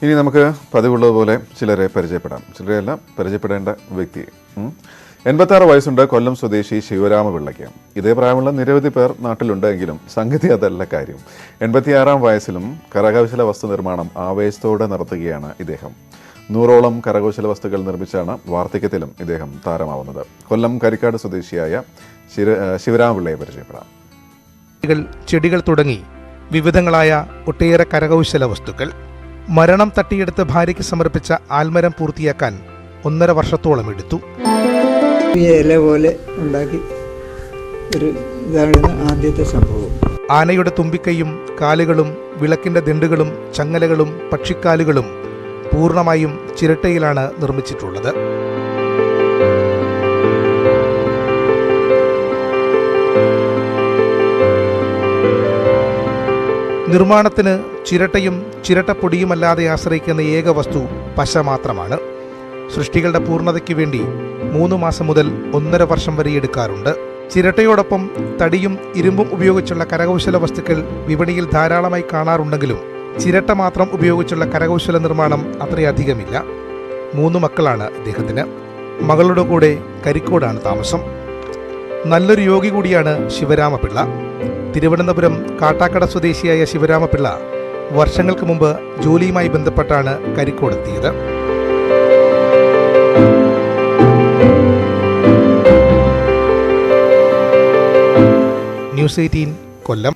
ഇനി നമുക്ക് പതിവുള്ളതുപോലെ ചിലരെ പരിചയപ്പെടാം. ചിലരെയല്ല, പരിചയപ്പെടേണ്ട വ്യക്തിയെ. 86 വയസ്സുണ്ട് കൊല്ലം സ്വദേശി ശിവരാമപിള്ളയ്ക്ക്. ഇതേ പ്രായമുള്ള നിരവധി പേർ നാട്ടിലുണ്ടെങ്കിലും സംഗതി അതല്ല കാര്യം. 86-ാം വയസ്സിലും കരകൗശല വസ്തു നിർമ്മാണം ആവേശത്തോടെ നടത്തുകയാണ് ഇദ്ദേഹം. 100ഓളം കരകൗശല വസ്തുക്കൾ നിർമ്മിച്ചാണ് വാർദ്ധക്യത്തിലും ഇദ്ദേഹം താരമാവുന്നത്. കൊല്ലം കരിക്കാട് സ്വദേശിയായ ശിവരാമപിള്ളയെ പരിചയപ്പെടാം. ചെടികൾ തുടങ്ങി വിവിധങ്ങളായ ഒട്ടേറെ കരകൗശല വസ്തുക്കൾ. മരണം തട്ടിയെടുത്ത് ഭാര്യയ്ക്ക് സമർപ്പിച്ച ആൽമരം പൂർത്തിയാക്കാൻ 1.5 വർഷത്തോളം എടുത്തു. ഇല പോലെ ഉണ്ടാക്കി ഒരു ഇതാണ് ആദ്യത്തെ സംഭവം. ആനയുടെ തുമ്പിക്കൈയും കാലുകളും വിളക്കിന്റെ ദണ്ടുകളും ചങ്ങലകളും പക്ഷിക്കാലുകളും പൂർണ്ണമായും ചിരട്ടയിലാണ് നിർമ്മിച്ചിട്ടുള്ളത്. നിർമ്മാണത്തിന് ചിരട്ടയും ചിരട്ടപ്പൊടിയുമല്ലാതെ ആശ്രയിക്കുന്ന ഏക വസ്തു പശ മാത്രമാണ്. സൃഷ്ടികളുടെ പൂർണ്ണതയ്ക്ക് വേണ്ടി 3 മാസം മുതൽ 1.5 വർഷം വരെ എടുക്കാറുണ്ട്. ചിരട്ടയോടൊപ്പം തടിയും ഇരുമ്പും ഉപയോഗിച്ചുള്ള കരകൗശല വസ്തുക്കൾ വിപണിയിൽ ധാരാളമായി കാണാറുണ്ടെങ്കിലും ചിരട്ട മാത്രം ഉപയോഗിച്ചുള്ള കരകൗശല നിർമ്മാണം അത്രയധികമില്ല. 3 മക്കളാണ് ഇദ്ദേഹത്തിന്. മകളുടെ കൂടെ കരിക്കോടാണ് താമസം. നല്ലൊരു യോഗി കൂടിയാണ് ശിവരാമപിള്ള. തിരുവനന്തപുരം കാട്ടാക്കട സ്വദേശിയായ ശിവരാമപിള്ള വർഷങ്ങൾക്ക് മുമ്പ് ജോലിയുമായി ബന്ധപ്പെട്ടാണ് കരിക്കോടെത്തിയത്. ന്യൂസ് 18 കൊല്ലം.